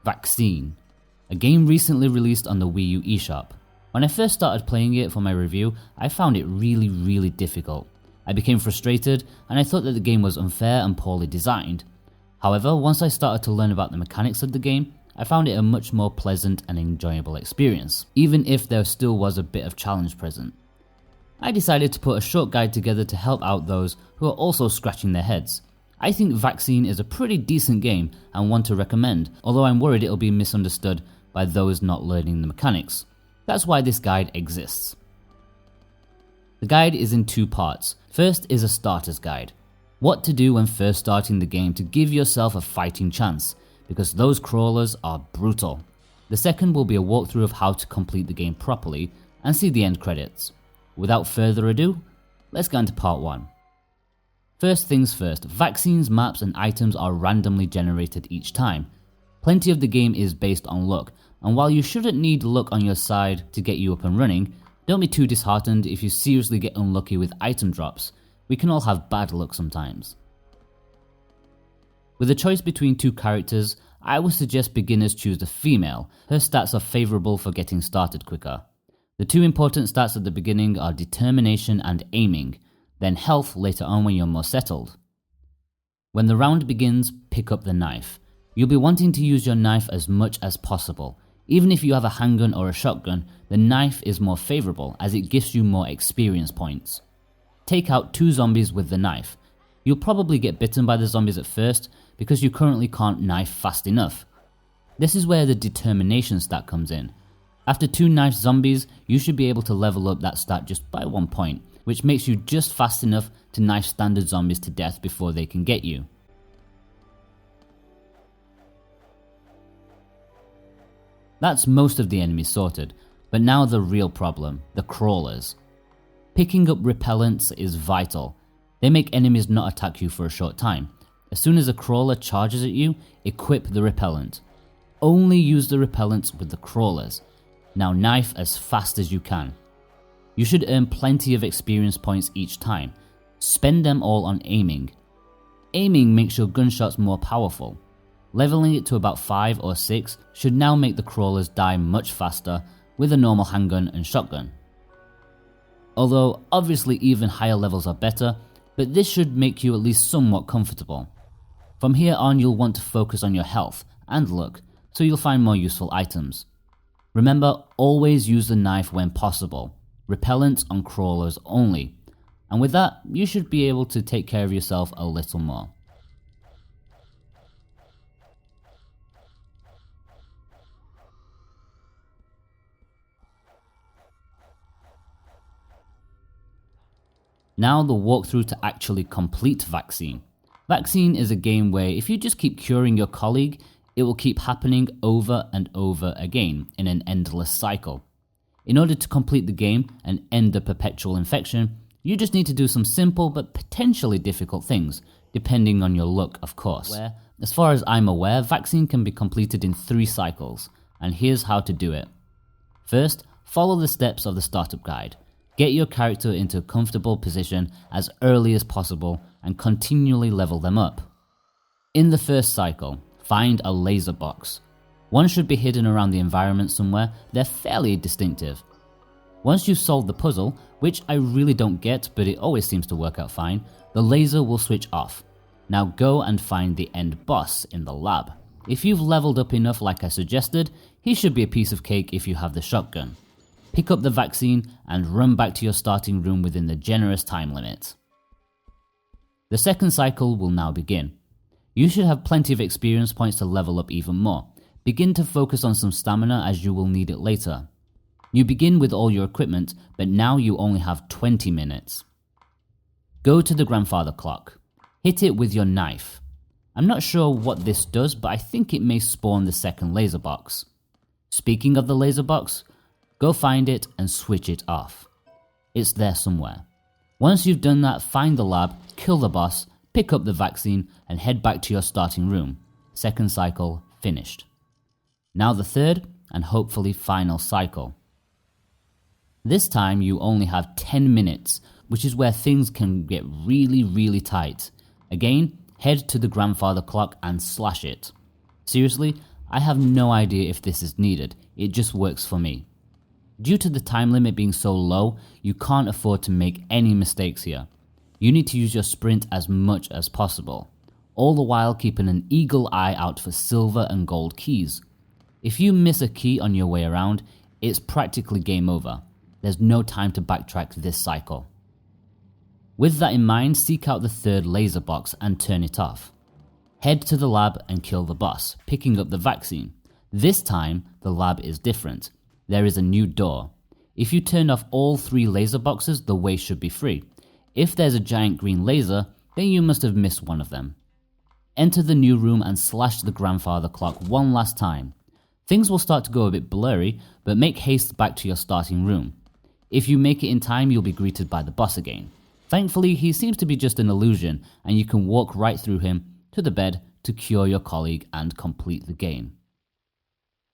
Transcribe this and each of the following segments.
Vaccine, a game recently released on the Wii U eShop. When I first started playing it for my review, I found it really difficult. I became frustrated and I thought that the game was unfair and poorly designed. However, once I started to learn about the mechanics of the game, I found it a much more pleasant and enjoyable experience, even if there still was a bit of challenge present. I decided to put a short guide together to help out those who are also scratching their heads. I think Vaccine is a pretty decent game and one to recommend, although I'm worried it'll be misunderstood by those not learning the mechanics. That's why this guide exists. The guide is in two parts. First is a starter's guide. What to do when first starting the game to give yourself a fighting chance, because those crawlers are brutal. The second will be a walkthrough of how to complete the game properly and see the end credits. Without further ado, let's get into part 1. First things first, Vaccine's maps and items are randomly generated each time. Plenty of the game is based on luck, and while you shouldn't need luck on your side to get you up and running, don't be too disheartened if you seriously get unlucky with item drops. We can all have bad luck sometimes. With a choice between two characters, I would suggest beginners choose the female. Her stats are favourable for getting started quicker. The two important stats at the beginning are determination and aiming, then health later on when you're more settled. When the round begins, pick up the knife. You'll be wanting to use your knife as much as possible. Even if you have a handgun or a shotgun, the knife is more favourable as it gives you more experience points. Take out 2 zombies with the knife. You'll probably get bitten by the zombies at first because you currently can't knife fast enough. This is where the determination stat comes in. After 2 knife zombies, you should be able to level up that stat just by 1 point, which makes you just fast enough to knife standard zombies to death before they can get you. That's most of the enemies sorted, but now the real problem, the crawlers. Picking up repellents is vital. They make enemies not attack you for a short time. As soon as a crawler charges at you, equip the repellent. Only use the repellents with the crawlers. Now knife as fast as you can. You should earn plenty of experience points each time. Spend them all on aiming. Aiming makes your gunshots more powerful. Leveling it to about 5 or 6 should now make the crawlers die much faster with a normal handgun and shotgun. Although obviously even higher levels are better, but this should make you at least somewhat comfortable. From here on you'll want to focus on your health and luck, so you'll find more useful items. Remember, always use the knife when possible. Repellents on crawlers only. And with that, you should be able to take care of yourself a little more. Now the walkthrough to actually complete Vaccine. Vaccine is a game where if you just keep curing your colleague, it will keep happening over and over again in an endless cycle. In order to complete the game and end the perpetual infection, you just need to do some simple but potentially difficult things, depending on your luck of course. As far as I'm aware, Vaccine can be completed in 3 cycles, and here's how to do it. First, follow the steps of the startup guide. Get your character into a comfortable position as early as possible and continually level them up. In the first cycle, find a laser box. One should be hidden around the environment somewhere. They're fairly distinctive. Once you've solved the puzzle, which I really don't get but it always seems to work out fine, the laser will switch off. Now go and find the end boss in the lab. If you've leveled up enough like I suggested, he should be a piece of cake if you have the shotgun. Pick up the Vaccine and run back to your starting room within the generous time limit. The second cycle will now begin. You should have plenty of experience points to level up even more. Begin to focus on some stamina as you will need it later. You begin with all your equipment, but now you only have 20 minutes. Go to the grandfather clock. Hit it with your knife. I'm not sure what this does, but I think it may spawn the second laser box. Speaking of the laser box, go find it and switch it off. It's there somewhere. Once you've done that, find the lab, kill the boss, pick up the Vaccine and head back to your starting room. Second cycle finished. Now the third and hopefully final cycle. This time you only have 10 minutes, which is where things can get really tight. Again, head to the grandfather clock and slash it. Seriously, I have no idea if this is needed, it just works for me. Due to the time limit being so low, you can't afford to make any mistakes here. You need to use your sprint as much as possible, all the while keeping an eagle eye out for silver and gold keys. If you miss a key on your way around, it's practically game over. There's no time to backtrack this cycle. With that in mind, seek out the third laser box and turn it off. Head to the lab and kill the boss, picking up the vaccine. This time, the lab is different. There is a new door. If you turn off all 3 laser boxes, the way should be free. If there's a giant green laser, then you must have missed one of them. Enter the new room and slash the grandfather clock one last time. Things will start to go a bit blurry, but make haste back to your starting room. If you make it in time, you'll be greeted by the boss again. Thankfully, he seems to be just an illusion, and you can walk right through him to the bed to cure your colleague and complete the game.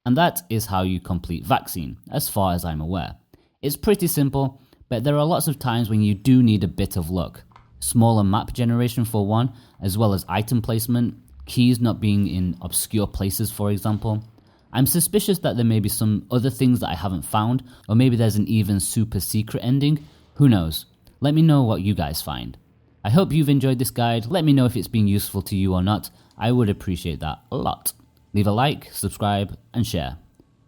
And that is how you complete Vaccine, as far as I'm aware. It's pretty simple, but there are lots of times when you do need a bit of luck. Smaller map generation for one, as well as item placement, keys not being in obscure places for example. I'm suspicious that there may be some other things that I haven't found, or maybe there's an even super secret ending. Who knows? Let me know what you guys find. I hope you've enjoyed this guide. Let me know if it's been useful to you or not. I would appreciate that a lot. Leave a like, subscribe, and share.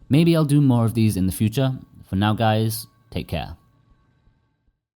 Maybe I'll do more of these in the future. For now guys, take care.